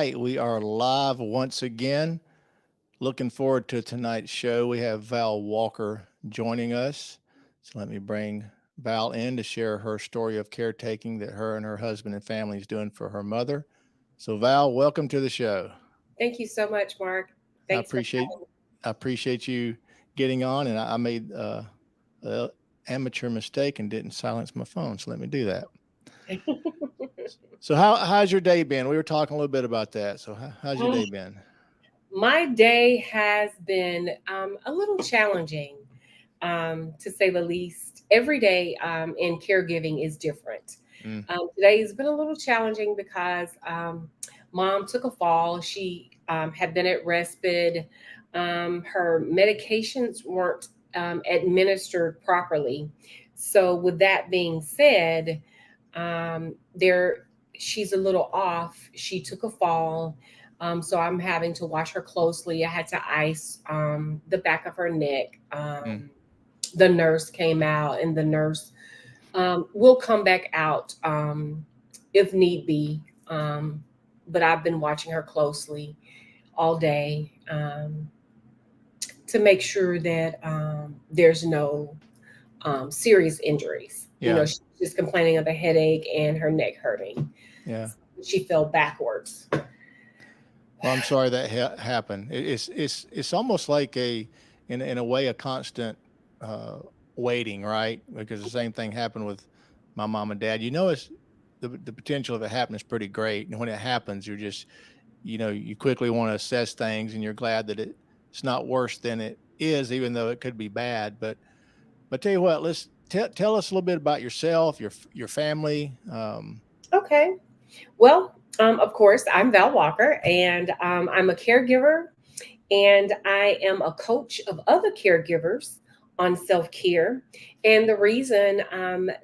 right, we are live once again. Looking forward to tonight's show. We have Val Walker joining us. So let me bring Val in to share her story of caretaking that her and her husband and family is doing for her mother. So Val, welcome to the show. Thank you so much, Mark. I Thanks for appreciate I appreciate you getting on, and I made a amateur mistake and didn't silence my phone. So let me do that. having me. So how's your day been? We were talking a little bit about that. So how's your Oh, day been? my day has been a little challenging, to say the least. Every day in caregiving is different. Mm, Today has been a little challenging because mom took a fall. She had been at respite. Her medications weren't administered properly. So, with that being said, there she's a little off. She took a fall. So I'm having to watch her closely. I had to ice the back of her neck. mm. The nurse came out, and the nurse will come back out if need be. Um, but I've been watching her closely all day to make sure that there's no serious injuries. Yeah, She's just complaining of a headache and her neck hurting. yeah. She fell backwards. Well, I'm sorry that happened. It's almost like in a way a constant uh, waiting, right? Because the same thing happened with my mom and dad. It's the potential of it happening is pretty great, and when it happens, you're just you quickly want to assess things, and you're glad that it's not worse than it is, even though it could be bad. But tell you what, let's tell us a little bit about yourself, your family. Okay. Well, of course, I'm Val Walker, and I'm a caregiver, and I am a coach of other caregivers on self care. And the reason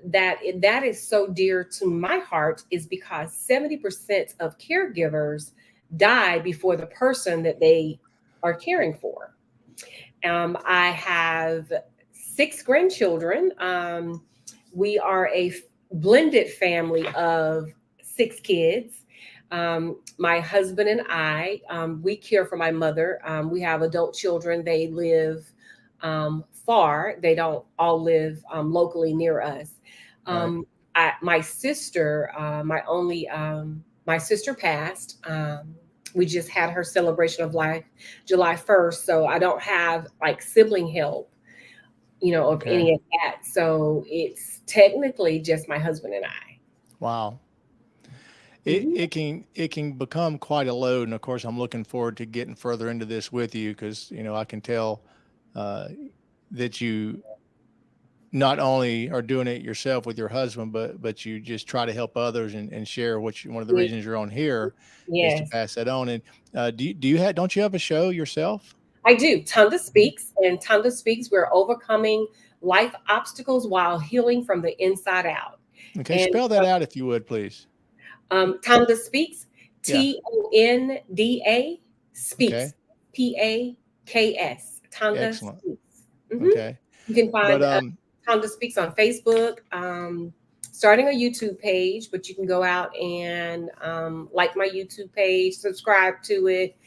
that is so dear to my heart is because 70% of caregivers die before the person that they are caring for. I have six grandchildren. We are a blended family of six kids. My husband and I, we care for my mother. We have adult children. They live far. They don't all live locally near us. Right. My sister, my sister passed. We just had her celebration of life July 1st, so I don't have like sibling help, of Okay. any of that. So it's technically just my husband and I. Wow. it Mhm. it can it can become quite a load, and of course I'm looking forward to getting further into this with you, because I can tell uh, that you not only are doing it yourself with your husband, but you just try to help others and share one of the Ye- reasons you're on here is to Yes, pass that on. And do you have don't you have a show yourself? I do. Tanda Speaks, and Tanda Speaks, we're overcoming life obstacles while healing from the inside out. Okay, And spell that out if you would, please. Tanda Speaks, Yeah. Tonda Speaks, Okay. Paks. Tanda Excellent. Speaks. Okay. You can But find Tanda Speaks on Facebook, starting a YouTube page, but you can go out and like my YouTube page, subscribe to it.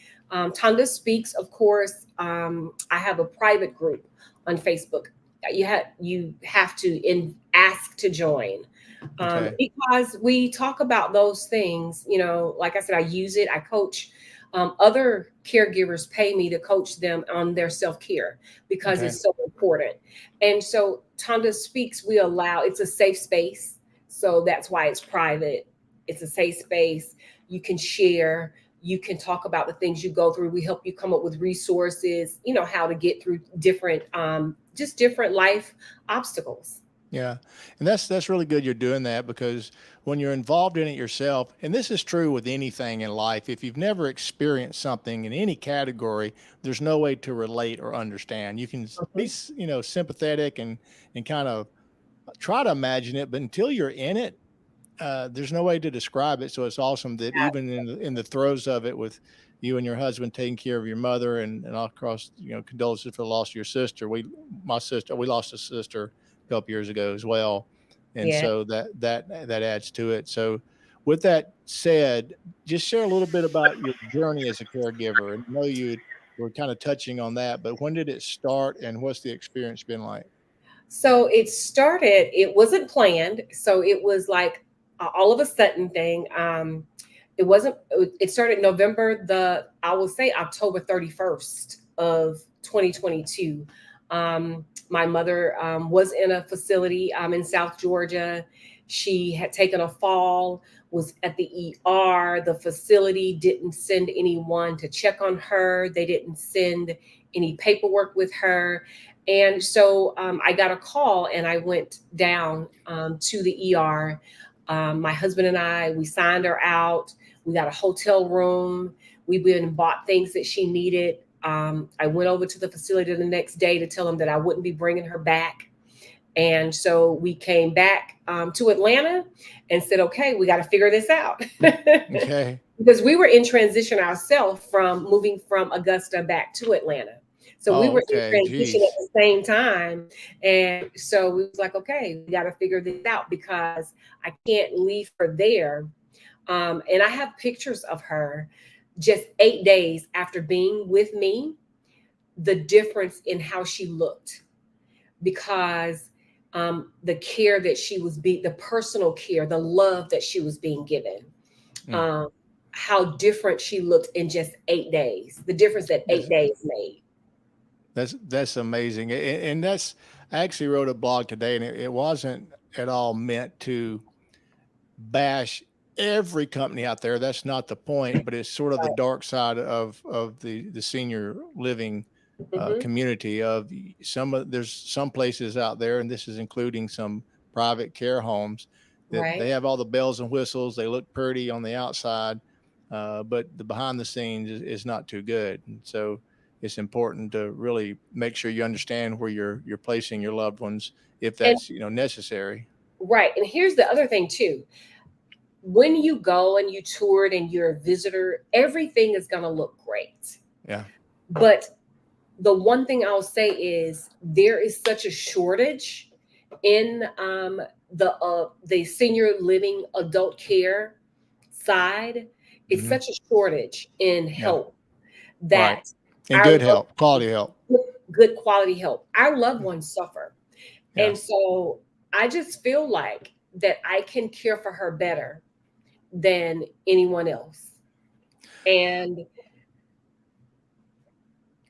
Tanda Speaks, of course. I have a private group on Facebook. You have to ask to join, okay. because we talk about those things. Like I said, I use it. I coach. Other caregivers pay me to coach them on their self care because Okay. it's so important. And so Tonda Speaks, it's a safe space. So that's why it's private. It's a safe space. You can share, you can talk about the things you go through. We help you come up with resources, how to get through just different life obstacles. Yeah. And that's really good you're doing that, because when you're involved in it yourself, and this is true with anything in life, if you've never experienced something in any category, there's no way to relate or understand. You can be, Mhm. sympathetic and kind of try to imagine it, but until you're in it, there's no way to describe it. So it's awesome that even in the throes of it, with you and your husband taking care of your mother, and all across, condolences for the loss of your sister. We lost a sister a couple years ago as well, and Yeah. so that adds to it. So with that said, just share a little bit about your journey as a caregiver. And I know you were kind of touching on that, but when did it start and what's the experience been like? So it started, it wasn't planned. So it was like all of a sudden thing. It wasn't, it started November I will say October 31st of 2022. My mother was in a facility in South Georgia. She had taken a fall, was at the ER. The facility didn't send anyone to check on her. They didn't send any paperwork with her. And so I got a call and I went down to the ER. My husband and I, we signed her out. We got a hotel room. We went and bought things that she needed. I went over to the facility the next day to tell them that I wouldn't be bringing her back. And so we came back to Atlanta and said, okay, we got to figure this out. Okay. Because we were in transition ourselves from moving from Augusta back to Atlanta. So we Oh, were in okay. transition at Geez. the same time. And so we was like, okay, we got to figure this out because I can't leave her there. And I have pictures of her just 8 days after being with me, the difference in how she looked because the care that she was being, the personal care, the love that she was being given, Mm. um, how different she looked in just 8 days, the difference that eight That's, days made. that's amazing. And that's, I actually wrote a blog today and it wasn't at all meant to bash every company out there. That's not the point, but it's sort of the Right. dark side of the senior living Hmm. community. Of some of there's some places out there, and this is including some private care homes that they Right. have all the bells and whistles. They look pretty on the outside, but the behind the scenes is not too good. And so it's important to really make sure you understand where you're placing your loved ones if And that's necessary. right. And here's the other thing too. When you go and you toured and you're a visitor, everything is going to look great. Yeah. But the one thing I'll say is there is such a shortage in the senior living adult care side. It's Hmm. such a shortage in Yeah. help Right. that And our good loved help, quality ones, help. good quality help, our loved ones suffer. Yeah. And so I just feel like that I can care for her better than anyone else. And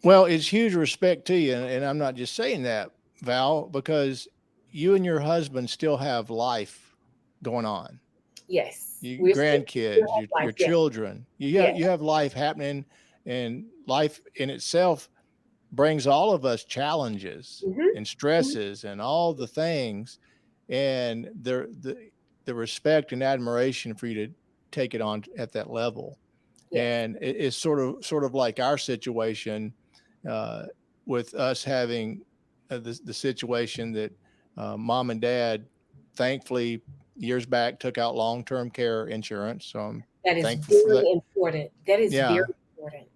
Well, it's huge respect to you. And I'm not just saying that, Val, because you and your husband still have life going on. yes, You we're still grandkids, have your life. Yes, children. yes. You have life happening, and life in itself brings all of us challenges and Hmm. stresses and all the things. And the respect and admiration for you to take it on at that level. Yes, And it's sort of like our situation, uh, with us having the situation that mom and dad, thankfully, years back took out long-term care insurance. So I'm that is thankful for that. very important. That is very Yeah. important.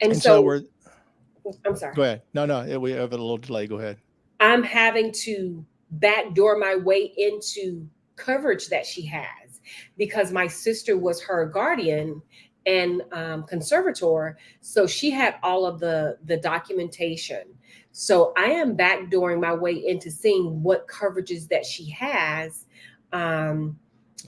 And And so so we're, I'm sorry. go ahead. No, no, we have a little delay. Go ahead. I'm having to backdoor my way into coverage that she has because my sister was her guardian and conservator, so she had all of the documentation. So I am backdooring my way into seeing what coverages that she has. Um,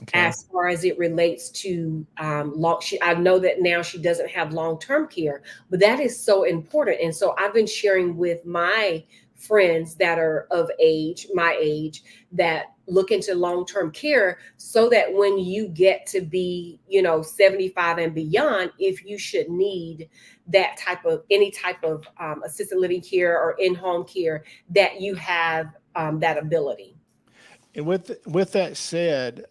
Okay. as far as it relates to I know that now she doesn't have long-term care, but that is so important. And so I've been sharing with my friends that are of age, my age, that look into long-term care so that when you get to be 75 and beyond, if you should need that type of any type of assisted living care or in-home care, that you have that ability. And with that said,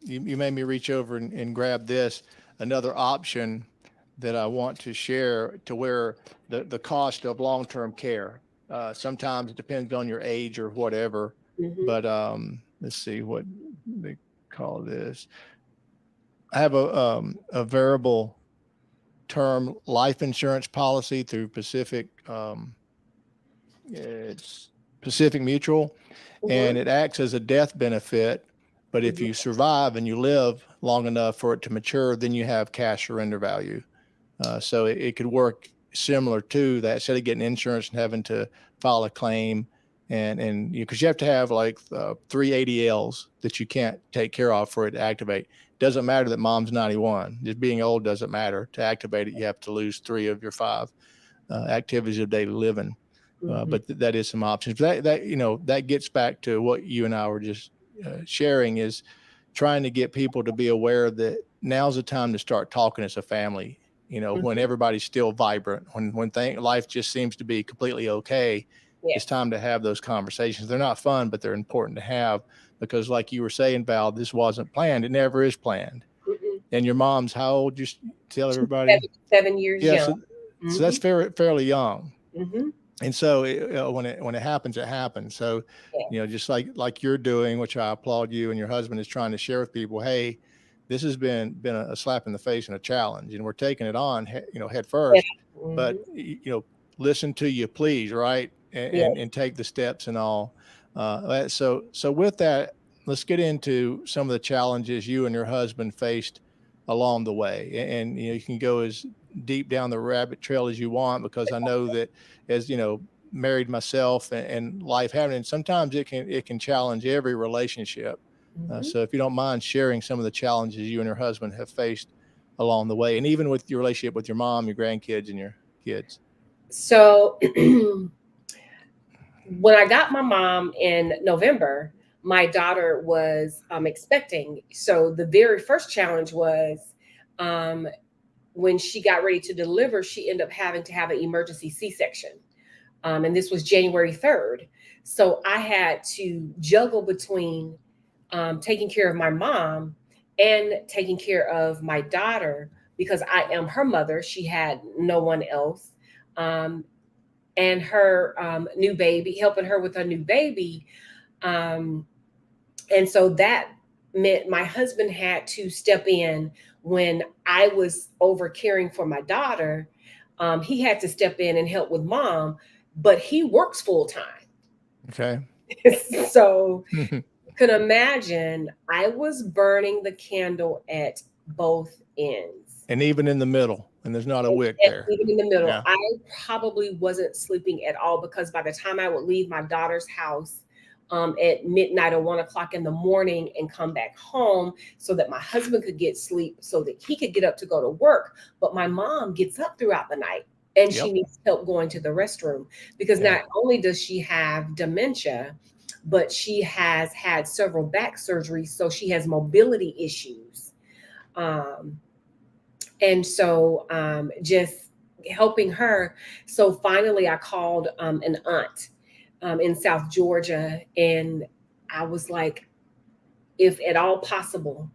you made me reach over and grab this, another option that I want to share, to where the cost of long term care. Sometimes it depends on your age or whatever, Hmm. but let's see what they call this. I have a variable term life insurance policy through Pacific. It's Pacific Mutual, and Hmm. it acts as a death benefit But if Mhm. you survive and you live long enough for it to mature, then you have cash surrender value. So it could work similar to that. Instead of getting insurance and having to file a claim, and because you have to have like three ADLs that you can't take care of for it to activate. Doesn't matter that mom's 91. Just being old doesn't matter. To activate it, you have to lose three of your five activities of daily living. Mhm. But that is some options. But that gets back to what you and I were just sharing, is trying to get people to be aware that now's the time to start talking as a family. When Mhm. everybody's still vibrant, when life just seems to be completely okay, it's Yes. time to have those conversations. They're not fun, but they're important to have, because, like you were saying, Val, this wasn't planned. It never is planned. Mm-mm. And your mom's how old? Just tell She's everybody. 7 years Yeah, young. so that's Mhm. fairly young. Mhm. And so when it happens, it happens. So Yes. just like you're doing, which I applaud you, and your husband is trying to share with people, hey, this has been a slap in the face and a challenge, and we're taking it on head Yeah. first. But Mhm. listen to you, please, right, and Yes. and take the steps and all. So with that, let's get into some of the challenges you and your husband faced along the way, and you can go as deep down the rabbit trail as you want, because I know that, as married myself, and life happening, sometimes it can challenge every relationship. Mhm. So if you don't mind sharing some of the challenges you and your husband have faced along the way, and even with your relationship with your mom, your grandkids, and your kids. So when I got my mom in November, my daughter was expecting. So the very first challenge was um, when she got ready to deliver, she ended up having to have an emergency C-section. And this was January 3rd. So I had to juggle between taking care of my mom and taking care of my daughter because I am her mother. She had no one else. Um, and her new baby, helping her with her new baby. Um, and so that meant my husband had to step in when I was over caring for my daughter. He had to step in and help with mom, but he works full time. Okay. So you can imagine I was burning the candle at both ends. And even in the middle, and there's not a And wick there. even in the middle, Yeah. I probably wasn't sleeping at all because by the time I would leave my daughter's house at midnight or 1 o'clock in the morning and come back home so that my husband could get sleep so that he could get up to go to work. But my mom gets up throughout the night and she Yep. needs help going to the restroom because Yeah. not only does she have dementia, but she has had several back surgeries. So she has mobility issues. Um, and so just helping her. So finally I called an aunt in South Georgia, and I was like, if at all possible,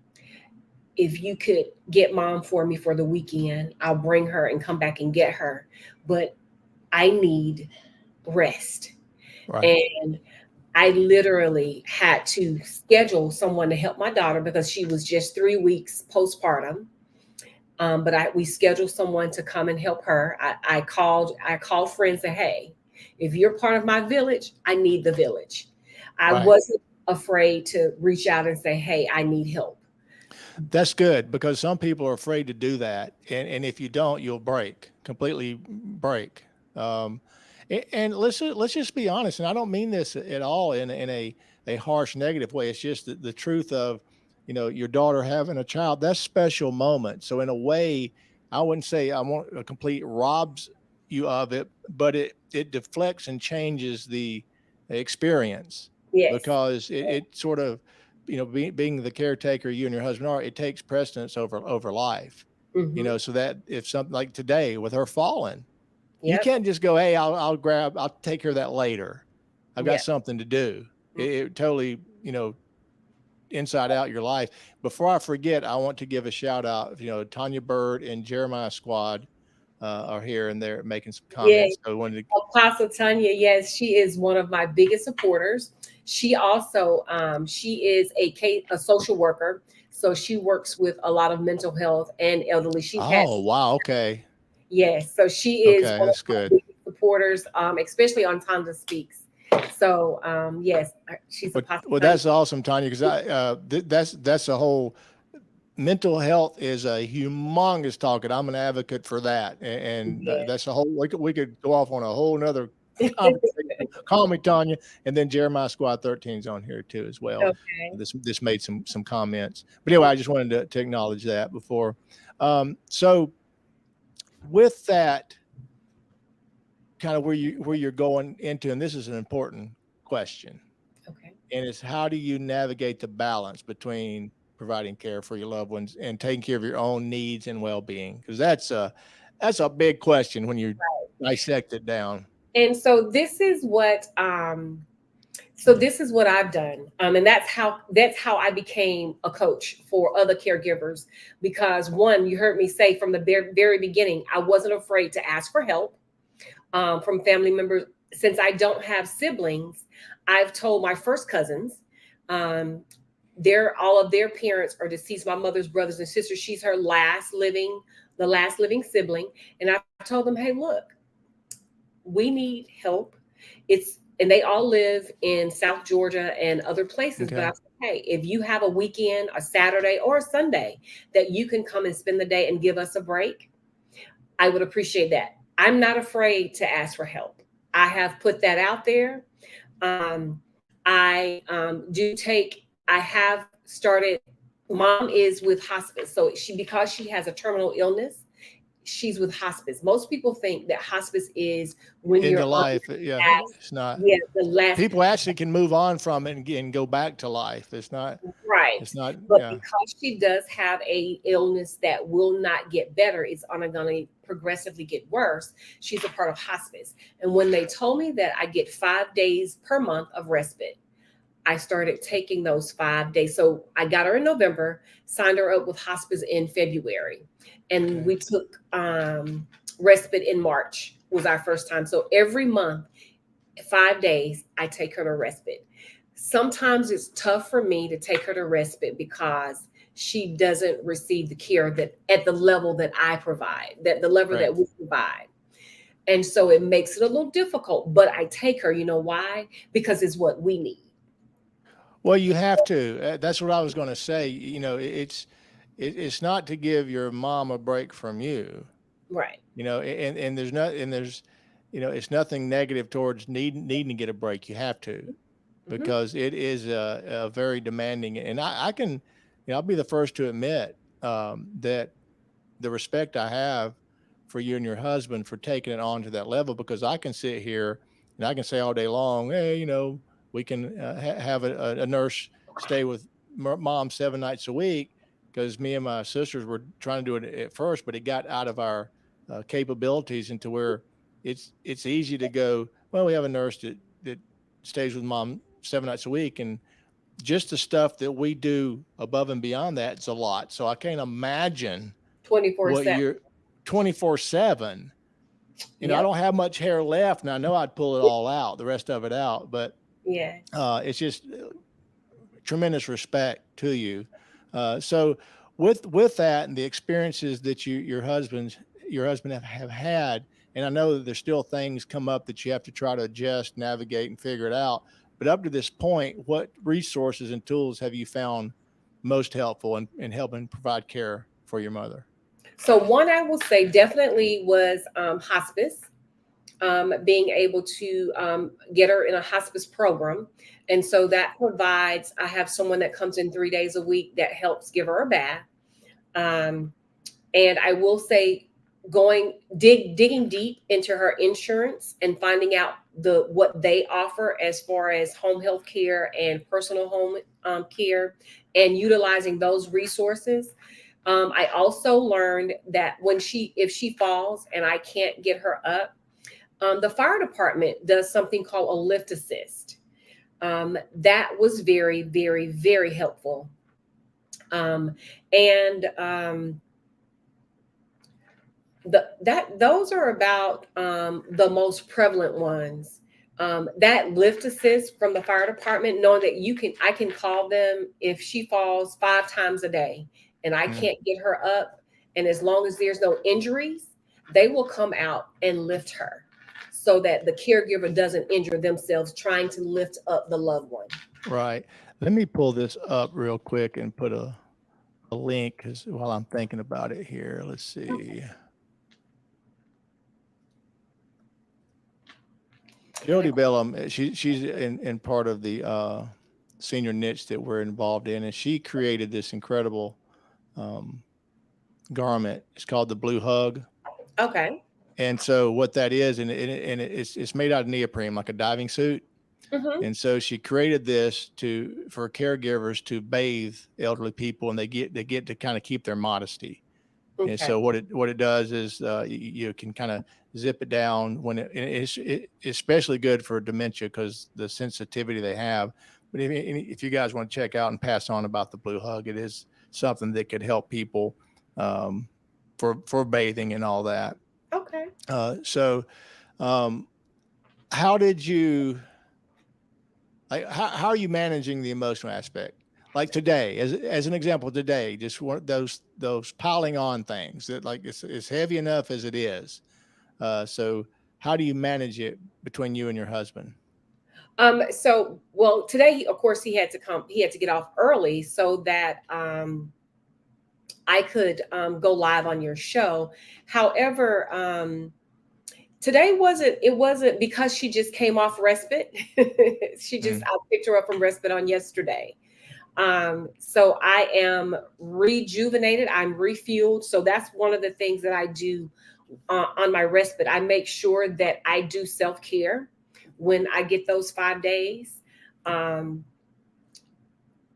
if you could get mom for me for the weekend, I'll bring her and come back and get her, but I need rest. Right. And I literally had to schedule someone to help my daughter because she was just 3 weeks postpartum. But we scheduled someone to come and help her. I called friends and said, hey, if you're part of my village, I need the village. I Right. wasn't afraid to reach out and say, hey, I need help. That's good, because some people are afraid to do that, and if you don't, you'll completely break. Um, and let's just be honest, and I don't mean this at all in a harsh negative way. It's just the truth of, your daughter having a child. That's special moment. So in a way, I wouldn't say I want a complete robs you of it, but it deflects and changes the experience, Yes. because it sort of, being the caretaker you and your husband are, it takes precedence over life. Hmm. So that if something like today with her falling, you Yep. can't just go, hey, I'll take care of that later. I've got Yep. something to do. It totally, inside out your life. Before I forget, I want to give a shout out. Tanya Bird and Jeremiah Squad are here, and they're making some Yeah. comments. So I wanted to. Apostle Tanya, yes, she is one of my biggest supporters. She also she is a social worker, so she works with a lot of mental health and elderly. She's had Oh, wow. Okay. yes, so she is Okay. one of That's my good. biggest supporters, especially on Time to Speaks. So yes, she's a Well, possibility. that's awesome, Tanya, because that's a whole mental health is a humongous topic. I'm an advocate for that, and Yeah. that's a whole. We could go off on a whole nother conversation. Call me Tanya, and then Jeremiah Squad 13's on here too as well. Okay. This made some comments, but anyway, I just wanted to acknowledge that before. So with that, kind of where you're going into, and this is an important question, Okay. and it's how do you navigate the balance between providing care for your loved ones and taking care of your own needs and well-being, because that's a big question when you dissect it down. And so this is what I've done, and that's how I became a coach for other caregivers. Because one, you heard me say from the very beginning, I wasn't afraid to ask for help from family members. Since I don't have siblings, I've told my first cousins, um, all of their parents are deceased. My mother's brothers and sisters. She's the last living sibling, and I told them, hey, look, we need help. And they all live in South Georgia and other places. But I Okay. said, hey, if you have a weekend, a Saturday or a Sunday that you can come and spend the day and give us a break, I would appreciate that. I'm not afraid to ask for help. I have put that out there. Um, I have started. Mom is with hospice, so because she has a terminal illness, she's with hospice. Most people think that hospice is when Into you're on life, your yeah, last, it's not. yeah, the last, People actually can move on from it and go back to life. It's not. right. It's not. But Yeah. because she does have a illness that will not get better, it's only going to progressively get worse. She's a part of hospice. And when they told me that I get 5 days per month of respite, I started taking those 5 days. So I got her in November, signed her up with hospice in February, and Okay. we took respite in March was our first time. So every month, 5 days, I take her to respite. Sometimes it's tough for me to take her to respite because she doesn't receive the care that at the level that I provide, that the level Right. that we provide. And so it makes it a little difficult, but I take her, you know why? Because it's what we need. Well, you have to. That's what I was going to say. It's not to give your mom a break from you. Right. And there's it's nothing negative towards needing to get a break. You have to, Hmm. because it is a very demanding, and I can, I'll be the first to admit that the respect I have for you and your husband for taking it on to that level, because I can sit here and I can say all day long, hey, we can have a nurse stay with mom 7 nights a week, because me and my sisters were trying to do it at first, but it got out of our capabilities into where it's easy to go, well, we have a nurse that stays with mom 7 nights a week, and just the stuff that we do above and beyond that, it's a lot. So I can't imagine 24 what 7. you're 24/7. I Yep. don't have much hair left, and I know I'd pull it all out, the rest of it out, but Yes. it's just tremendous respect to you. So with that and the experiences that your husband have had, and I know that there's still things come up that you have to try to adjust, navigate, and figure it out. But up to this point, what resources and tools have you found most helpful in helping provide care for your mother? So one I will say definitely was hospice. Being able to get her in a hospice program. And so that provides, I have someone that comes in 3 days a week that helps give her a bath. Um, and I will say, digging deep into her insurance and finding out what they offer as far as home health care and personal home care, and utilizing those resources. I also learned that if she falls and I can't get her up, the fire department does something called a lift assist. That was very, very, very helpful. And those are about the most prevalent ones. That lift assist from the fire department, knowing that I can call them if she falls 5 times a day and I Mm, can't get her up, and as long as there's no injuries, they will come out and lift her. so that the caregiver doesn't injure themselves trying to lift up the loved one. Right. Let me pull this up real quick and put a link because while I'm thinking about it here, let's see. Jody Bellum, she's in part of the senior niche that we're involved in, and she created this incredible um, garment. It's called the Blue Hug, Okay. and so what that is, it's made out of neoprene, like a diving suit. Mm-hmm. And so she created this to for caregivers to bathe elderly people, and they get to kind of keep their modesty. And Okay. so what it does is you can kind of zip it down when it's especially good for dementia because the sensitivity they have. But if you guys want to check out and pass on about the Blue Hug, it is something that could help people um, for bathing and all that. Okay. So um, how did you like how are you managing the emotional aspect? Like today, as an example, today, just one of those piling on things that like it's heavy enough as it is. So how do you manage it between you and your husband? So well, today, of course, he had to get off early so that I could go live on your show. However, today wasn't because she just came off respite. Mm, I picked her up from respite on yesterday. So I am rejuvenated, I'm refueled. So that's one of the things that I do on my respite. I make sure that I do self-care when I get those 5 days. Um,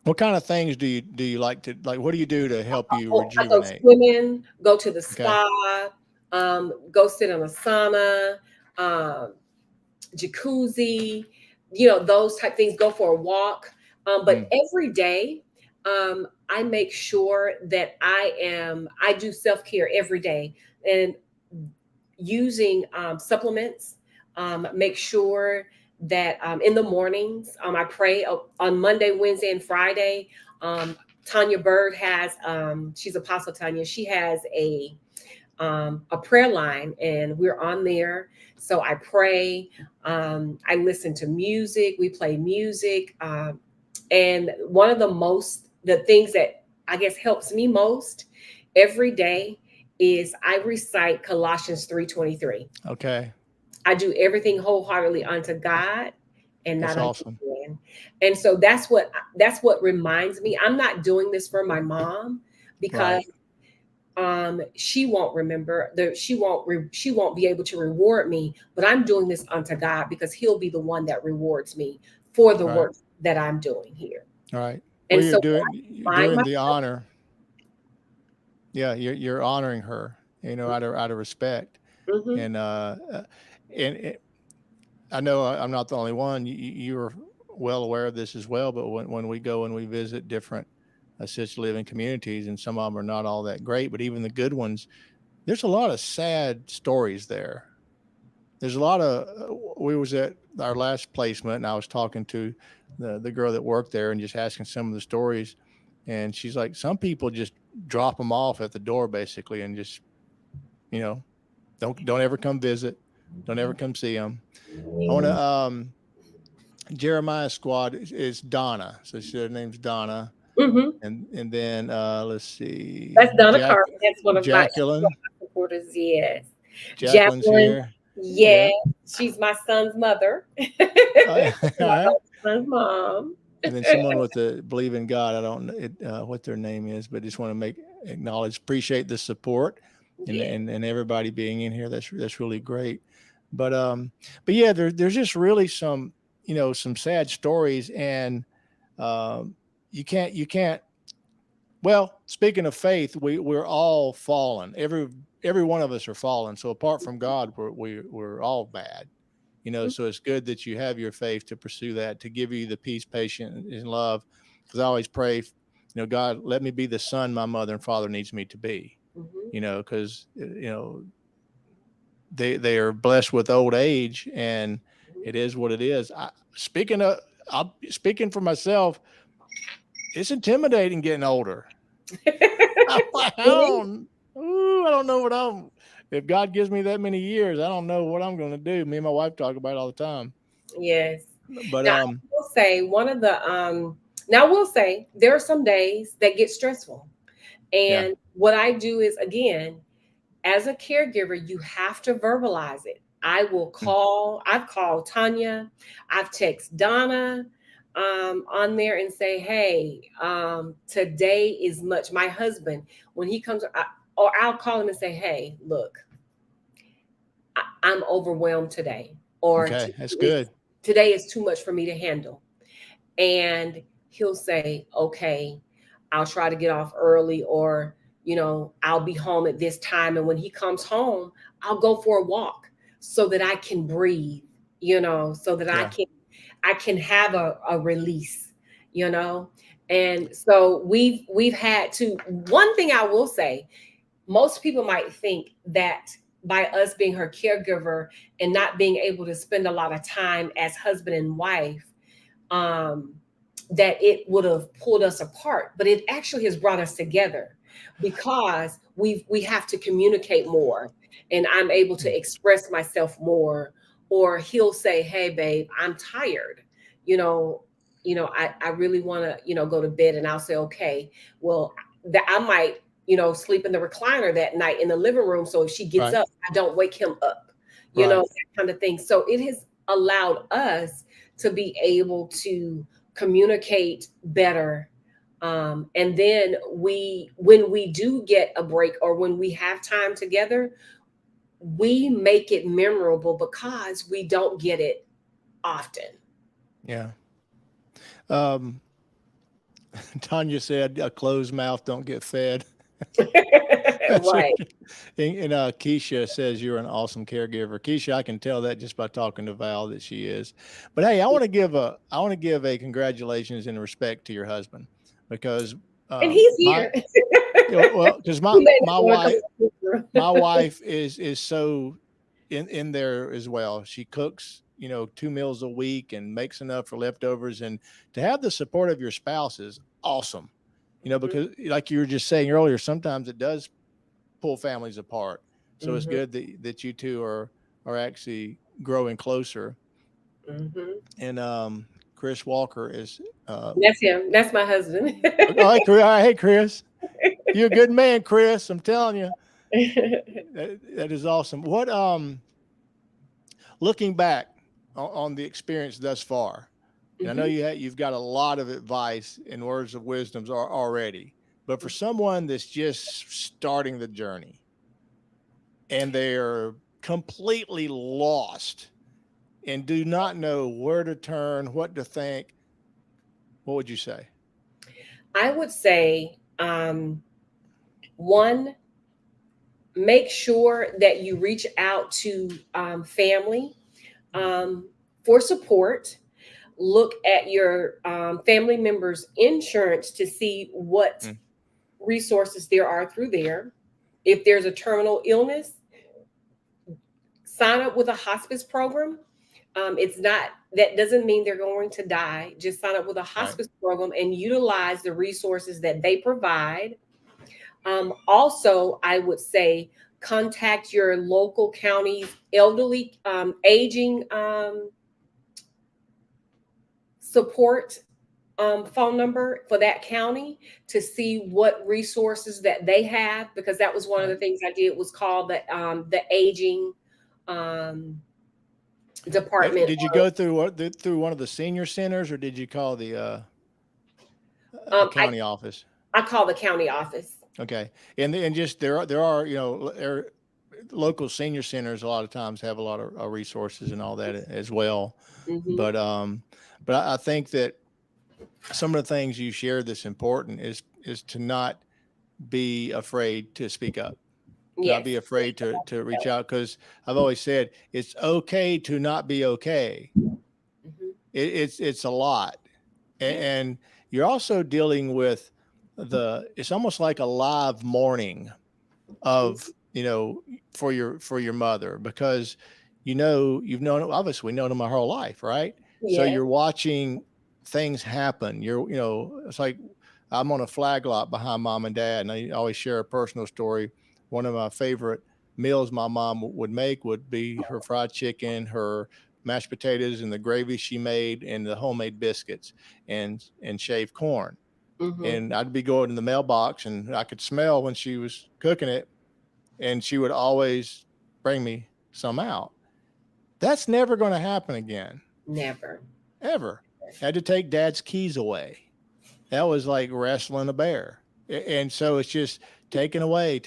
what kind of things do you like to like? What do you do to help you I go rejuvenate? swimming, go to the Okay. spa, go sit in a sauna, um, jacuzzi, those type things, go for a walk. But Mm, every day, I make sure that I do self care every day and using supplements. Make sure that in the mornings, I pray on Monday, Wednesday, and Friday. Um, Tanya Bird has, she's Apostle Tanya, she has a prayer line, and we're on there. So I pray. I listen to music. We play music. And one of the things that I guess helps me most every day is I recite Colossians 3:23. okay. I do everything wholeheartedly unto God and not That's unto awesome. man. And so that's what reminds me. I'm not doing this for my mom because Right. she won't remember she won't be able to reward me, but I'm doing this unto God because he'll be the one that rewards me for the Right. work that I'm doing here. Right. Well, And so you're I find doing my the honor. Yeah, you're honoring her, out of respect. mhm, And and I know I'm not the only one. You're well aware of this as well. But when we go and we visit different assisted living communities, and some of them are not all that great, but even the good ones, there's a lot of sad stories there. There's a lot of. We was at our last placement, and I was talking to the girl that worked there, and just asking some of the stories. And she's like, some people just drop them off at the door, basically, and just you know don't ever come visit, don't ever come see them. I want to Jeremiah squad is Donna. So her name's Donna. mhm. And then let's see. That's Donna Carter. That's she's one Jacqueline. of my supporters. Yes, Jacqueline's Jacqueline. here. Yeah, Yeah. she's my son's mother. All My right. son's mom. And then someone with the believe in God. I don't know what their name is, but just want to appreciate the support and, Yeah. and and everybody being in here. That's really great. But but yeah, there's just really some sad stories, and um, you can't. Well, speaking of faith, we're all fallen. Every one of us are fallen. So apart from God, we're all bad. So it's good that you have your faith to pursue that, to give you the peace, patience, and love. Because I always pray, God, let me be the son my mother and father needs me to be. Mhm. Because they are blessed with old age, and it is what it is. I'm speaking for myself. It's intimidating getting older. I It is. don't. Ooh, I don't know what I'm. if God gives me that many years, I don't know what I'm going to do. Me and my wife talk about it all the time. Yes. But Now I will say one of the now I will say there are some days that get stressful. yeah, And what I do is, again, as a caregiver, you have to verbalize it. I will mm, call, I've called Tanya, I've texted Donna on there and say, hey, today is much. My husband, when he comes, or I'll call him and say, hey, look, I'm overwhelmed today, or okay, that's good. today is too much for me to handle. And he'll say, okay, I'll try to get off early, or I'll be home at this time. And when he comes home, I'll go for a walk so that I can breathe, so that i Yeah, can i can have a release, you know and so we've had to. One thing I will say, most people might think that by us being her caregiver and not being able to spend a lot of time as husband and wife, um, that it would have pulled us apart, but it actually has brought us together, because we have to communicate more, and I'm able mm, to express myself more. Or he'll say, hey babe, I'm tired, you know I really want to go to bed. And I'll say, okay, well, that I might sleep in the recliner that night in the living room, so if she gets right, up, I don't wake him up, right. that kind of thing. So it has allowed us to be able to communicate better. And then when we do get a break, or when we have time together, we make it memorable, because we don't get it often. Yeah. Um, Tanya said, "A closed mouth don't get fed." That's what. Right. And Keisha says you're an awesome caregiver. Keisha, I can tell that just by talking to Val that she is. But hey, I want to give a congratulations and respect to your husband, because And he's my here. well, because He may my not want to come wife to the picture. my wife is so in there as well. She cooks, 2 meals a week and makes enough for leftovers. And to have the support of your spouse is awesome. Mhm, Because like you were just saying earlier, sometimes it does pull families apart. So it's mhm, good that you two are actually growing closer. mhm. And Chris Walker is That's him. That's my husband. oh, hey, hey Chris, you're a good man, Chris. I'm telling you, that is awesome. What looking back on the experience thus far, and I know Mhm. you've got a lot of advice and words of wisdoms already, but for someone that's just starting the journey and they're completely lost and do not know where to turn, what to think, what would you say? I would say, one, make sure that you reach out to family, um, for support. Look at your family members' insurance to see what Mm, resources there are through there. If there's a terminal illness, sign up with a hospice program. It's not, that doesn't mean they're going to die. Just sign up with a right. hospice program and utilize the resources that they provide. Also, I would say contact your local county's elderly aging support phone number for that county, to see what resources that they have, because that was one of the Right. things I did, was called the aging um, department. Did you go through through one of the senior centers, or did you call the Um, I county office? I call the county office. Okay, and just there are local senior centers a lot of times have a lot of resources and all that as well. Hmm. But I think that some of the things you shared that's important is to not be afraid to speak up, not Yes. be afraid to reach out, because I've always said it's okay to not be okay. Hmm. It's a lot, Yeah. and you're also dealing with it's almost like a live mourning Mhm. of for your mother, because you've known, obviously we known them our whole life, right? So Yes. you're watching things happen. It's like I'm on a flag lot behind mom and dad, and I always share a personal story. One of my favorite meals my mom would make would be her fried chicken, her mashed potatoes, and the gravy she made, and the homemade biscuits and shaved corn. Mhm. And I'd be going in the mailbox, and I could smell when she was cooking it, and she would always bring me some out. That's never going to happen again, Never. ever. Had to take dad's keys away. That was like wrestling a bear. And so it's just taken away.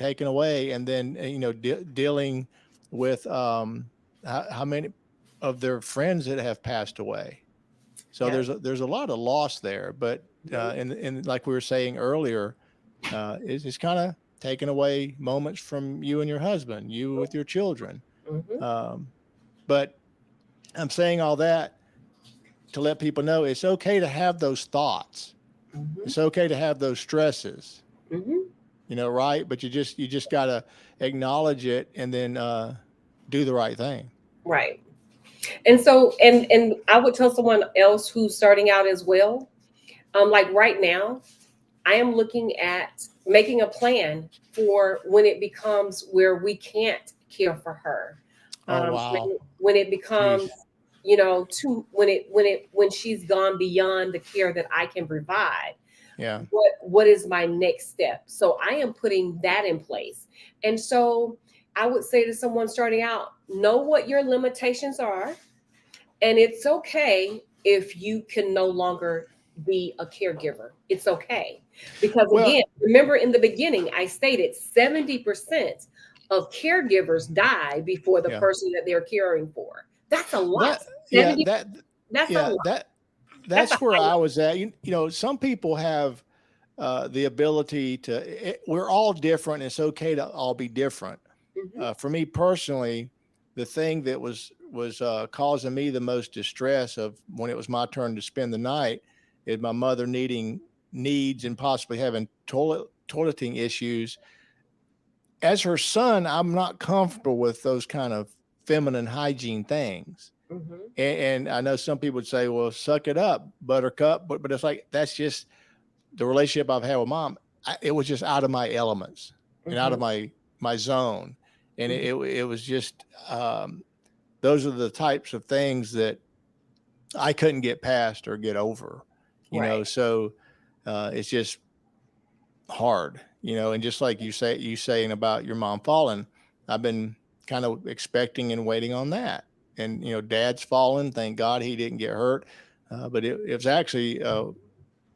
And then, dealing with how many of their friends that have passed away. So Yep. there's a lot of loss there. But, Mhm. and like we were saying earlier, it's kind of taking away moments from you and your husband, you with your children. Mhm. Um, but I'm saying all that to let people know it's okay to have those thoughts. Mhm. It's okay to have those stresses, Mhm. right? But you just got to acknowledge it and then do the right thing. Right. And so, and I would tell someone else who's starting out as well. Like right now, I am looking at making a plan for when it becomes where we can't care for her. Oh wow. When it becomes, Jeez. too when she's gone beyond the care that I can provide. Yeah. What is my next step? So I am putting that in place. And so I would say to someone starting out, know what your limitations are, and it's okay if you can no longer be a caregiver. It's okay. Because Well, again, remember in the beginning, I stated 70% of caregivers die before the yeah. person that they're caring for. That's a lot. That yeah, 70, that that's a yeah, lot. That's a that's where high I was at. Some people have the ability we're all different. It's okay to all be different. number. Hmm. For me personally, the thing that was causing me the most distress of when it was my turn to spend the night is my mother needs and possibly having toileting issues. As her son, I'm not comfortable with those kind of feminine hygiene things. Hmm. And I know some people would say, "Well, suck it up, Buttercup," but it's like that's just the relationship I've had with mom. It was just out of my elements and out Hmm. of my zone, and Hmm. it was just those are the types of things that I couldn't get past or get over. Right. So it's just hard. And just like you saying about your mom falling, I've been kind of expecting and waiting on that. And dad's fallen. Thank God he didn't get hurt. But it was actually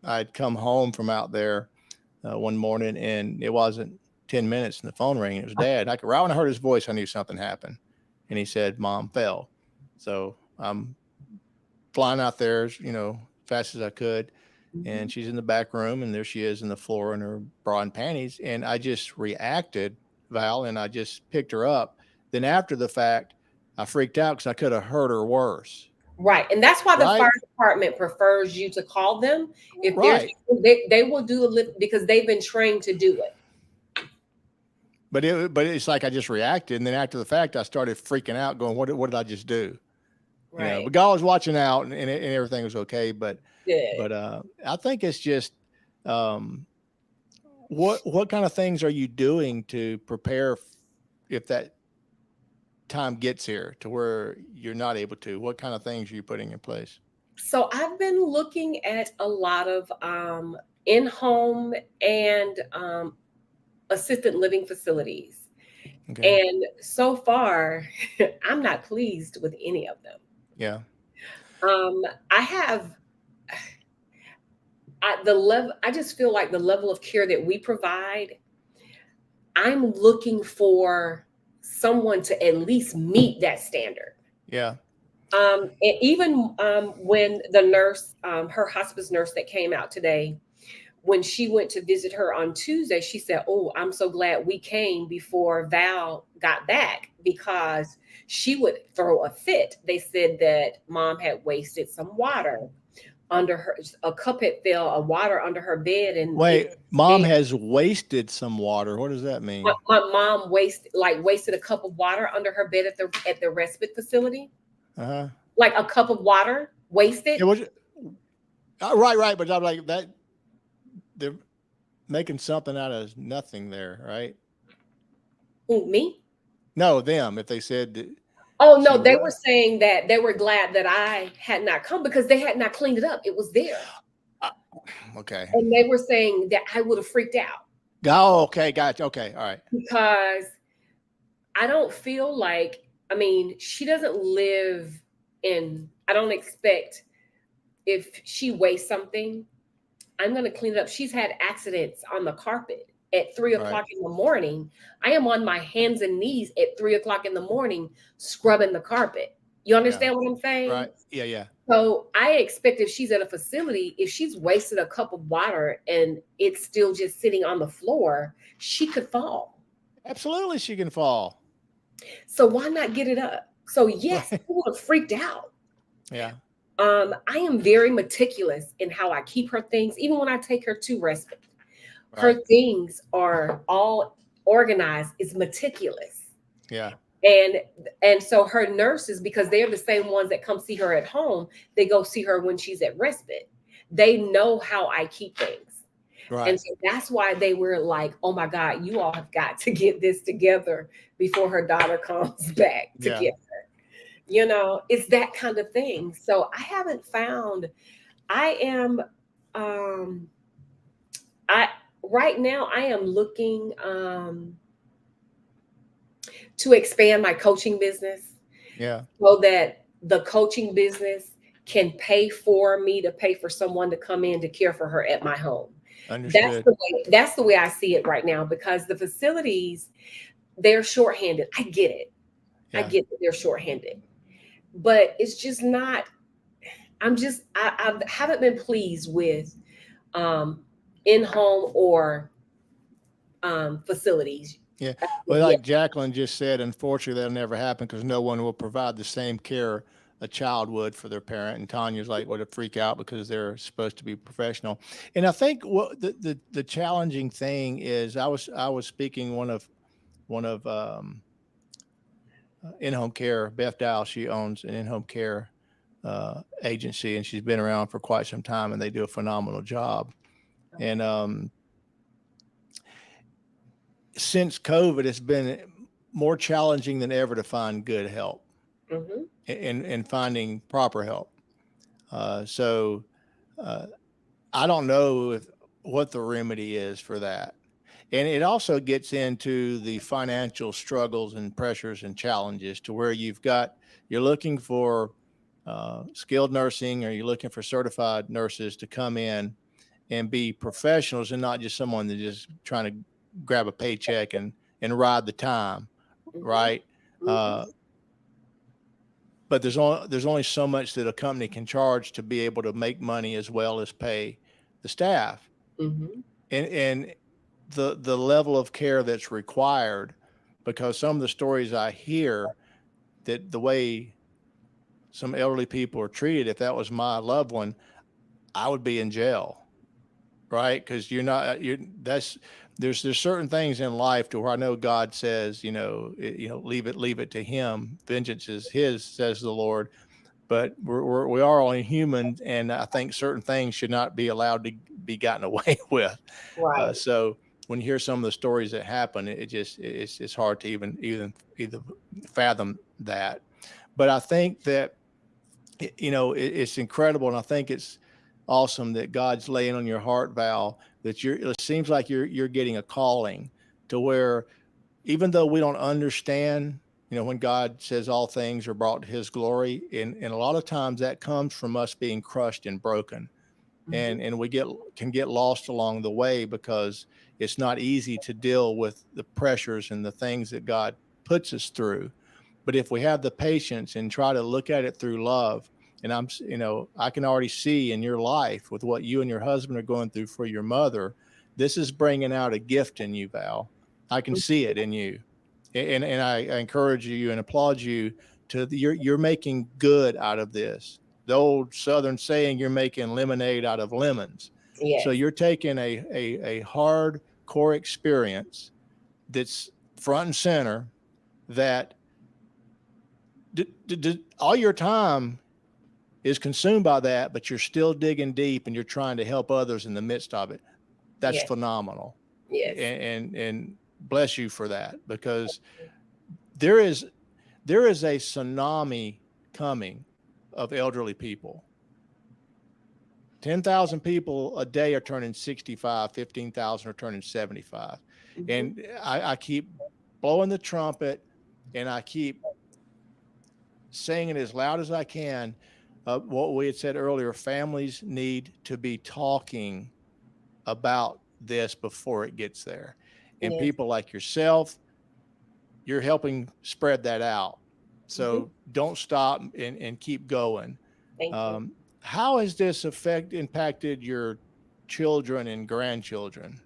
I'd come home from out there one morning, and it wasn't 10 minutes, and the phone rang. It was dad. Right when I heard his voice, I knew something happened. And he said, Mom fell. So I'm flying out there, fast as I could. Hmm. And she's in the back room, and there she is in the floor in her bra and panties. And I just reacted, Val, and I just picked her up. Then after the fact, I freaked out because I could have hurt her worse. Right. And that's why the fire Right. department prefers you to call them. If there's, Right. they will do a lift because they've been trained to do it. But it's like I just reacted, and then after the fact, I started freaking out, going, "What did I just do?" Right. But God was watching out, and everything was okay. Good. But I think it's just um, what kind of things are you doing to prepare if that time gets here to where you're not able to? What kind of things are you putting in place? So I've been looking at a lot of in-home and assisted living facilities. Okay. And so far, I'm not pleased with any of them. Yeah. Um, I have the level. I just feel like the level of care that we provide. I'm looking for someone to at least meet that standard. Yeah. And even when the nurse, her hospice nurse that came out today, when she went to visit her on Tuesday, she said, "Oh, I'm so glad we came before Val got back because she would throw a fit." They said that mom had wasted some water under her, a cup had fell, a water under her bed, and it Wait, mom bed. has wasted some water. What does that mean? My mom wasted a cup of water under her bed at the respite facility, Uh huh. like a cup of water wasted. Yeah. Right. But I'm like that. They're making something out of nothing there, right? Who, me? No, them. If they said that Oh she no, they were would. saying that they were glad that I had not come because they had not cleaned it up. It was there. Uh, okay. And they were saying that I would have freaked out Oh, okay. Gotcha. Okay. All right. because I don't feel like, I mean, she doesn't live in, I don't expect if she wastes something, I'm going to clean it up. She's had accidents on the carpet at three Right. o'clock in the morning. I am on my hands and knees at 3 o'clock in the morning scrubbing the carpet. You Yeah. understand what I'm saying? Right. Yeah. Yeah. So I expect if she's at a facility, if she's wasted a cup of water and it's still just sitting on the floor, she could fall. Absolutely, she can fall. So why not get it up? So yes, I Right. would have freaked out. Yeah. I am very meticulous in how I keep her things, even when I take her to respite. Her Right. things are all organized, is meticulous. Yeah. And and so her nurses, because they're the same ones that come see her at home, they go see her when she's at respite. They know how I keep things. And Right. so that's why they were like, oh my God, you all have got to get this together before her daughter comes back to Yeah. get her. You know, it's that kind of thing. So I haven't found, I am, um, I, right now I am looking to expand my coaching business Yeah. so that the coaching business can pay for me to pay for someone to come in to care for her at my home. Understood. That's the way I see it right now because the facilities, they're shorthanded. I get it. I Yeah. get that they're shorthanded. But it's just not, I haven't been pleased with um in-home or facilities. Yeah. Well, Yeah. like Jacqueline just said, unfortunately, that'll never happen because no one will provide the same care a child would for their parent. And Tanya's like, would freak out because they're supposed to be professional. And I think what the challenging thing is, I was speaking one of in-home care. Beth Dow, she owns an in-home care agency, and she's been around for quite some time, and they do a phenomenal job. And since COVID, it's been more challenging than ever to find good help Hmm. and finding proper help. So uh, I don't know what the remedy is for that. And it also gets into the financial struggles and pressures and challenges to where you're looking for skilled nursing, or you're looking for certified nurses to come in and be professionals and not just someone that just trying to grab a paycheck and ride the time, Hmm. right? Hmm. Uh, but there's only so much that a company can charge to be able to make money as well as pay the staff, Hmm. and the level of care that's required. Because some of the stories I hear, that the way some elderly people are treated, if that was my loved one, I would be in jail, right? Because you're not you're that's there's certain things in life to where I know God says, leave it to Him. Vengeance is His, says the Lord. But we are only human, and I think certain things should not be allowed to be gotten away with. Right. So when you hear some of the stories that happen, it's hard to even fathom that. But I think that it's incredible, and I think it's awesome that God's laying on your heart, Val, that it seems like you're getting a calling to where, even though we don't understand, when God says all things are brought to His glory, and a lot of times that comes from us being crushed and broken, Hmm. and we can get lost along the way because it's not easy to deal with the pressures and the things that God puts us through. But if we have the patience and try to look at it through love, and I can already see in your life with what you and your husband are going through for your mother, this is bringing out a gift in you, Val. I can see it in you. And I encourage you and applaud you you're making good out of this. The old Southern saying, you're making lemonade out of lemons. So Yes. you're taking a hard core experience that's front and center, that all your time is consumed by that, but you're still digging deep and you're trying to help others in the midst of it. That's Yes. phenomenal. Yes. And bless you for that, because there is there is a tsunami coming of elderly people. 10,000 people a day are turning 65, 15,000 are turning 75. Mhm. And I keep blowing the trumpet and I keep saying it as loud as I can. What we had said earlier, families need to be talking about this before it gets there. And Yes. people like yourself, you're helping spread that out. Mhm. So don't stop and keep going. Thank you. Um, how has this impacted your children and grandchildren?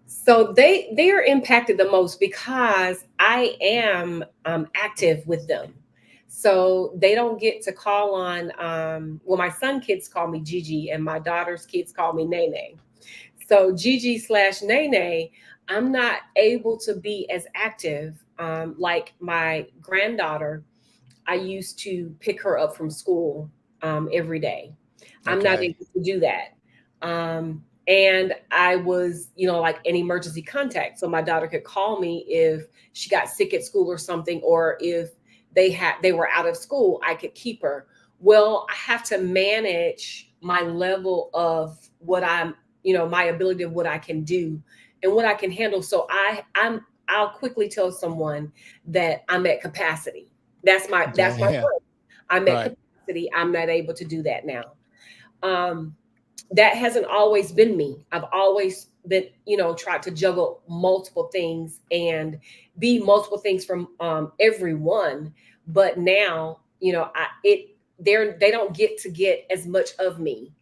So they are impacted the most because I am active with them. So they don't get to call on. Well, my son kids call me Gigi, and my daughter's kids call me Nene. So Gigi slash Nene, I'm not able to be as active like my granddaughter. I used to pick her up from school every day. I'm not Okay. able to do that. And I was, like an emergency contact. So my daughter could call me if she got sick at school or something, or if they were out of school, I could keep her. Well, I have to manage my level of what my ability of what I can do and what I can handle. So I'll quickly tell someone that I'm at capacity. That's my Okay. Yeah. word. I'm at Right. capacity. I'm not able to do that now. Um, that hasn't always been me. I've always been, tried to juggle multiple things and be multiple things from everyone. But now, they don't get as much of me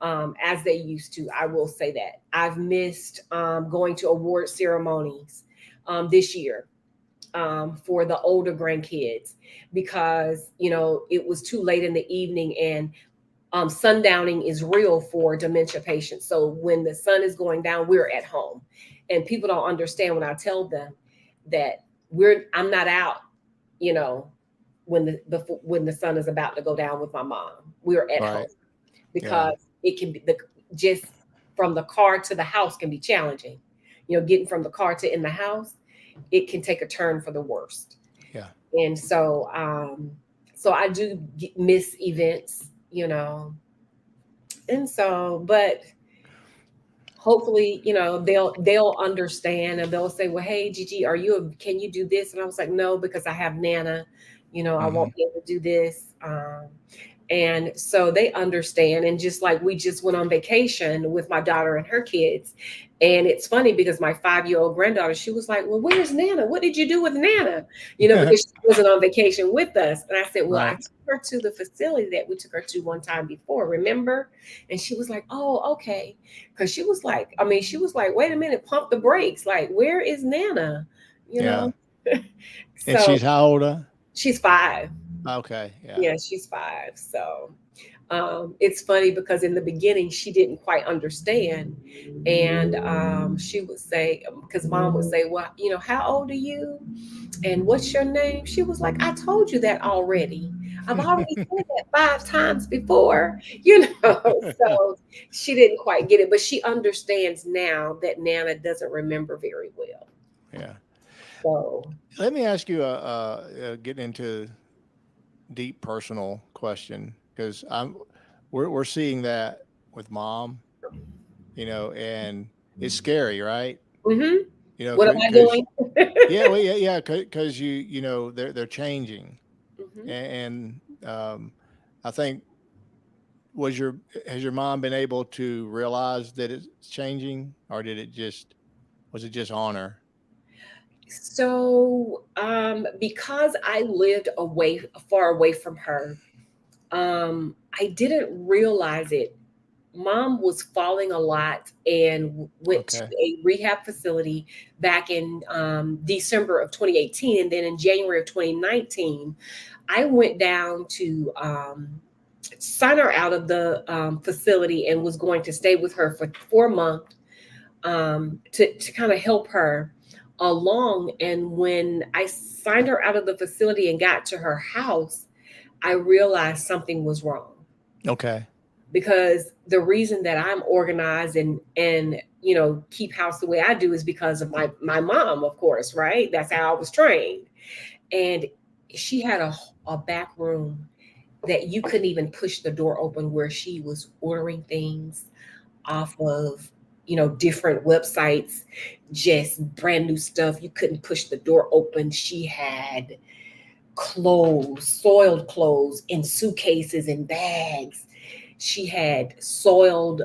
as they used to. I will say that I've missed going to award ceremonies this year for the older grandkids because it was too late in the evening, and sundowning is real for dementia patients. So when the sun is going down, we're at home, and people don't understand when I tell them that I'm not out, you know, when the sun is about to go down with my mom. We're at home Right. Yeah. because it can be just from the car to the house can be challenging. Getting from the car to in the house, it can take a turn for the worst. Yeah. And so I do miss events, and so, but hopefully, they'll understand, and they'll say, well, hey, Gigi, can you do this? And I was like, no, because I have Nana, I Hmm. won't be able to do this. And so they understand. And just like we just went on vacation with my daughter and her kids. And it's funny because my 5-year-old granddaughter, she was like, well, where's Nana? What did you do with Nana? Because she wasn't on vacation with us. And I said, well, I Right. took her to the facility that we took her to one time before, remember? And she was like, oh, okay. Because she was like, wait a minute, pump the brakes. Like, where is Nana? You Yeah. know? And So she's how old? she's 5. Okay. Yeah. Yeah, she's 5. So it's funny because in the beginning she didn't quite understand, and she would say, because mom would say, well, how old are you and what's your name? She was like, I told you that already. I've already said that 5 times before, so she didn't quite get it, but she understands now that Nana doesn't remember very well. Yeah. So Let me ask you getting into deep personal question because we're seeing that with mom, and it's scary, right? mhm. What am I Because doing? yeah, well, yeah, because they're changing, Mhm. and I think was your has your mom been able to realize that it's changing, or was it just honor? So, because I lived far away from her, I didn't realize it. Mom was falling a lot and went to Okay, a rehab facility back in December of 2018. And then in January of 2019, I went down to sign her out of the facility and was going to stay with her for 4 months to kind of help her along. And when I signed her out of the facility and got to her house, I realized something was wrong, okay, because the reason that I'm organized and keep house the way I do is because of my mom, of course, right? That's how I was trained. and she had a back room that you couldn't even push the door open, where she was ordering things off of, different websites, just brand new stuff. You couldn't push the door open. She had clothes, soiled clothes in suitcases and bags. She had soiled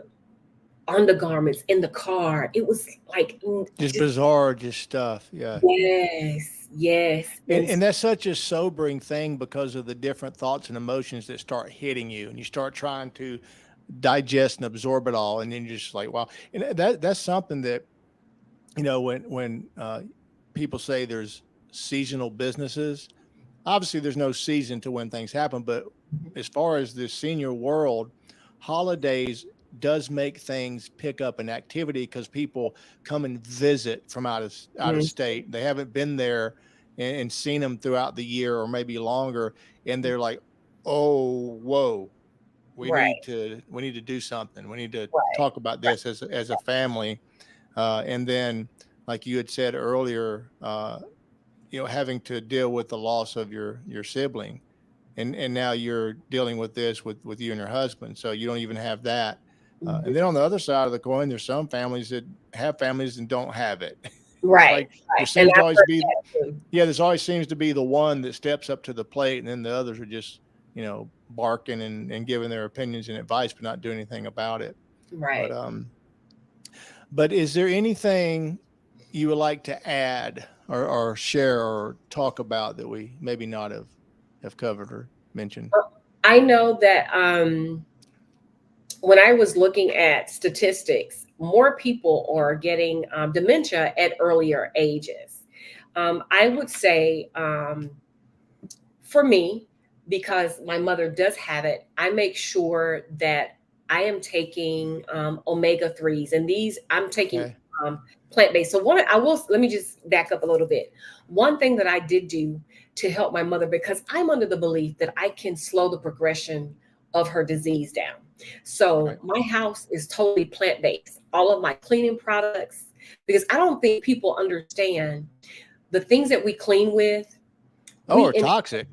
undergarments in the car. It was like, Just just, bizarre, just stuff. Yeah. yes, yes. And And that's such a sobering thing because of the different thoughts and emotions that start hitting you, and you start trying to digest and absorb it all, and then you're just like, wow. And that's something that, when people say there's seasonal businesses, obviously there's no season to when things happen, but as far as the senior world, holidays does make things pick up in activity because people come and visit from out of Mhm. state. They haven't been there and seen them throughout the year or maybe longer, and they're like, "Oh, whoa, Right, we need to do something. We need to right, talk about this as a family." And then, like you had said earlier, having to deal with the loss of your sibling, and now you're dealing with this with you and your husband, so you don't even have that. And then mhm, on the other side of the coin, there's some families that have families and don't have it. It's right, like there right. And seems to I've always heard be, that too. yeah, there's always seems to be the one that steps up to the plate, and then the others are just, barking and giving their opinions and advice, but not doing anything about it. But Right. is there anything you would like to add or share or talk about that we maybe not have covered or mentioned? I know that when I was looking at statistics, more people are getting dementia at earlier ages. I would say, for me, because my mother does have it, I make sure that I am taking omega 3s, and these I'm taking Okay. um, plant based. So one, I will let me just back up a little bit. One thing that I did do to help my mother, because I'm under the belief that I can slow the progression of her disease down. So Right. my house is totally plant based. All of my cleaning products, because I don't think people understand the things that we clean with. Oh, We or toxic.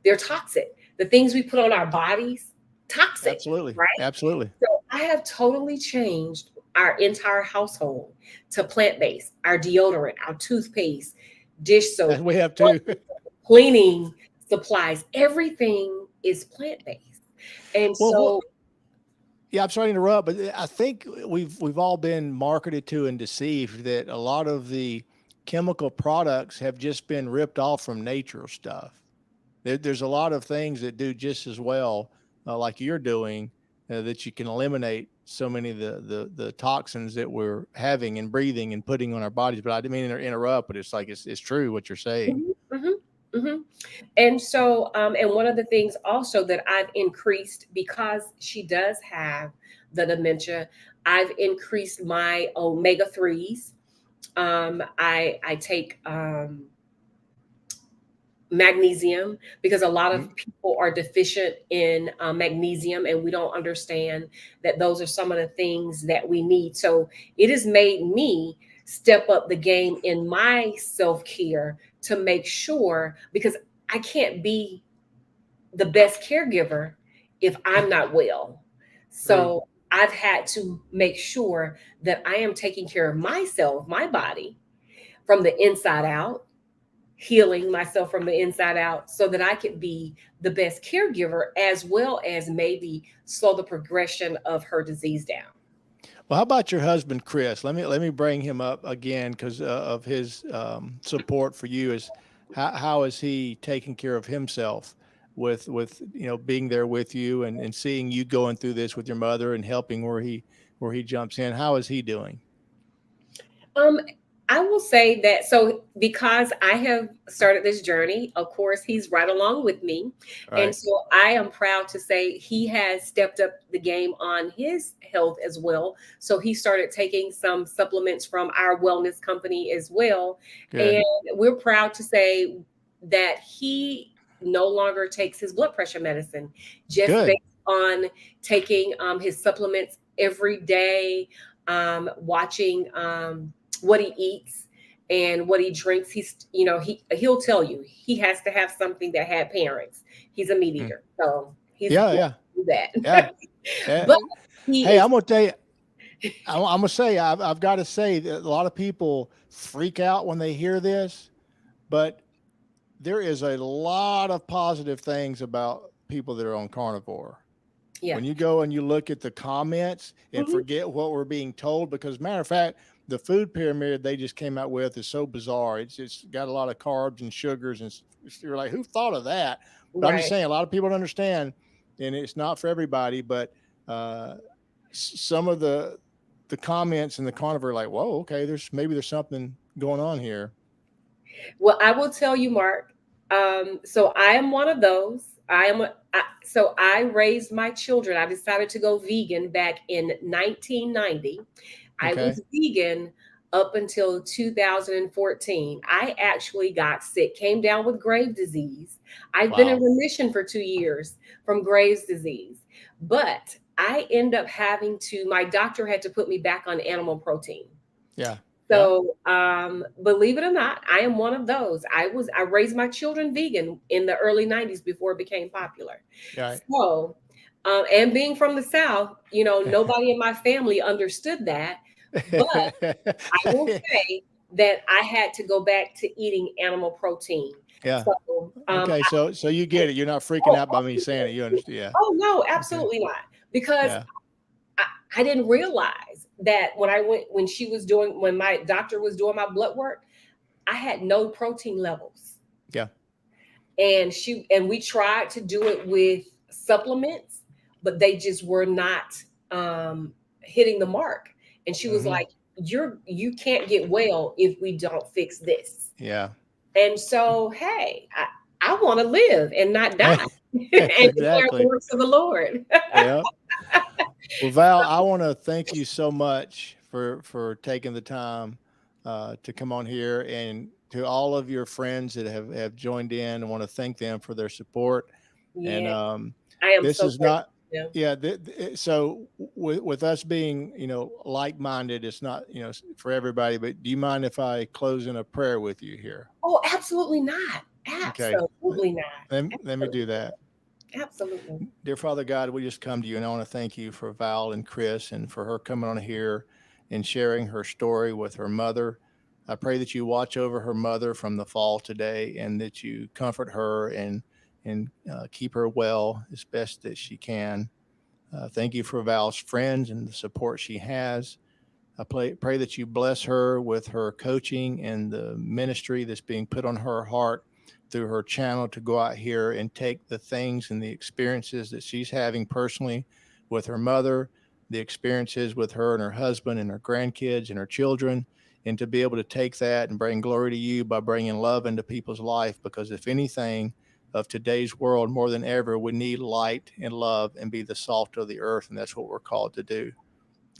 They're toxic. The things we put on our bodies, toxic, Absolutely. right? Absolutely. So I have totally changed our entire household to plant based. Our deodorant, our toothpaste, dish soap, We have to. cleaning supplies, everything is plant based. And Well, so, yeah, I'm sorry to interrupt, but I think we've all been marketed to and deceived that a lot of the chemical products have just been ripped off from nature stuff. There's a lot of things that do just as well, like you're doing, that you can eliminate so many of the toxins that we're having and breathing and putting on our bodies. But I didn't mean to interrupt, but it's like it's true what you're saying. mhm, mhm, mhm. And so, and one of the things also that I've increased, because she does have the dementia, I've increased my omega 3s. I take magnesium, because a lot of Mm. people are deficient in magnesium, and we don't understand that those are some of the things that we need. So it has made me step up the game in my self care to make sure, because I can't be the best caregiver if I'm not well. True. So I've had to make sure that I am taking care of myself, my body, from the inside out, healing myself from the inside out, so that I could be the best caregiver, as well as maybe slow the progression of her disease down. Well, how about your husband, Chris? Let me bring him up again because of his support for you. Is how is he taking care of himself with being there with you and seeing you going through this with your mother and helping where he jumps in? How is he doing? Um, I will say that, so because I have started this journey, of course, he's right along with me. All And right. so I am proud to say he has stepped up the game on his health as well. So he started taking some supplements from our wellness company as well. Good. And we're proud to say that he no longer takes his blood pressure medicine, just Good. based on taking his supplements every day, watching what he eats, and what he drinks. He'll tell you he has to have something that had parents. He's a meat Mm. eater, so he's Yeah, going yeah, to do that. yeah. Uh, But he Hey, is, I'm gonna tell you. I'm gonna say I've got to say that a lot of people freak out when they hear this, but there is a lot of positive things about people that are on carnivore. yeah. When you go and you look at the comments and Hmm. forget what we're being told, because matter of fact, the food pyramid they just came out with is so bizarre. It's got a lot of carbs and sugars, and you're like, who thought of that? But I'm just Right. saying, a lot of people don't understand, and it's not for everybody. But uh, some of the comments in the carnivore are like, whoa, okay, there's something going on here. Well, I will tell you, Mark. So I am one of those. So I raised my children. I decided to go vegan back in 1990. I Okay, was vegan up until 2014. I actually got sick, came down with Graves' disease. I've been in wow, remission for 2 years from Graves' disease, but I end up having to, my doctor had to put me back on animal protein. yeah, yeah, So, believe it or not, I am one of those. I raised my children vegan in the early 90s before it became popular. right. So, and being from the South, nobody in my family understood that. But I will say that I had to go back to eating animal protein. Yeah. So, Okay, so you get it. You're not freaking oh, out by me saying it. You understand? Yeah. oh no, Okay. absolutely not. Because Yeah. I, I didn't realize that when my doctor was doing my blood work, I had no protein levels. Yeah. And we tried to do it with supplements, but they just were not hitting the mark. And she was Hmm. like, you can't get well if we don't fix this. Yeah. And so, hey, I want to live and not die and declare the Exactly. works of the Lord. Yeah. Well, Val, I want to thank you so much for taking the time to come on here, and to all of your friends that have joined in. I want to thank them for their support. And Yeah, I am this so is not, grateful. yeah. So with us being, like minded, it's not, for everybody. But do you mind if I close in a prayer with you here? Oh, absolutely not. Okay. Let, Absolutely not. let me do that. Absolutely. Dear Father God, we just come to you, and I want to thank you for Val and Chris and for her coming on here and sharing her story with her mother. I pray that you watch over her mother from the fall today, and that you comfort her and keep her well as best that she can. Thank you for Val's friends and the support she has. Pray that you bless her with her coaching and the ministry that's being put on her heart through her channel to go out here and take the things and the experiences that she's having personally with her mother, the experiences with her and her husband and her grandkids and her children, and to be able to take that and bring glory to you by bringing love into people's life. Because if anything of today's world more than ever, we need light and love and be the salt of the earth. And that's what we're called to do.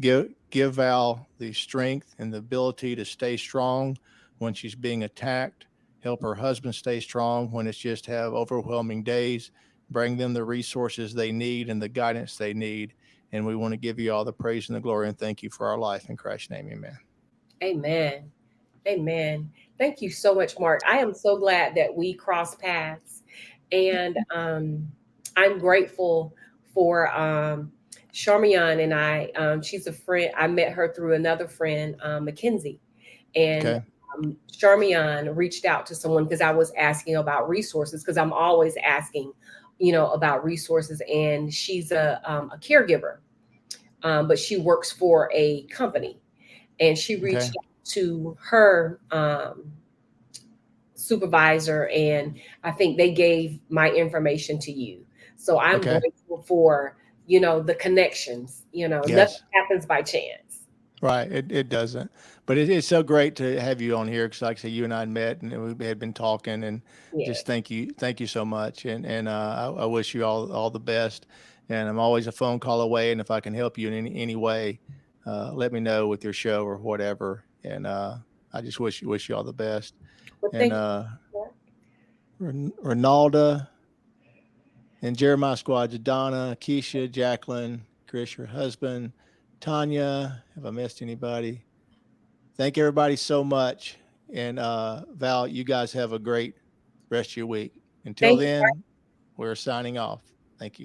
Give Val the strength and the ability to stay strong when she's being attacked. Help her husband stay strong when it's just have overwhelming days. Bring them the resources they need and the guidance they need. And we want to give you all the praise and the glory and thank you for our life in Christ's name. Amen. Amen. Amen. Thank you so much, Mark. I am so glad that we crossed paths. And I'm grateful for Charmian and I. She's a friend. I met her through another friend, Mackenzie. And Okay. Charmian reached out to someone because I was asking about resources, because I'm always asking, about resources. And she's a caregiver, but she works for a company. And she Okay. reached out to her supervisor, and I think they gave my information to you. So I'm Okay. grateful for, the connections. Nothing Yes. happens by chance. Right. It doesn't, but it's so great to have you on here because, like I say, you and I had met and we had been talking, and Yeah. just thank you so much, and I wish you all the best, and I'm always a phone call away, and if I can help you in any way, let me know with your show or whatever, and I just wish you all the best, Well, and thank you. Ronalda and Jeremiah Squads, Donna, Keisha, Jacqueline, Chris, your husband, Tanya. Have I missed anybody? Thank everybody so much. And Val, you guys have a great rest of your week. Until Thank you. then, we're signing off. Thank you.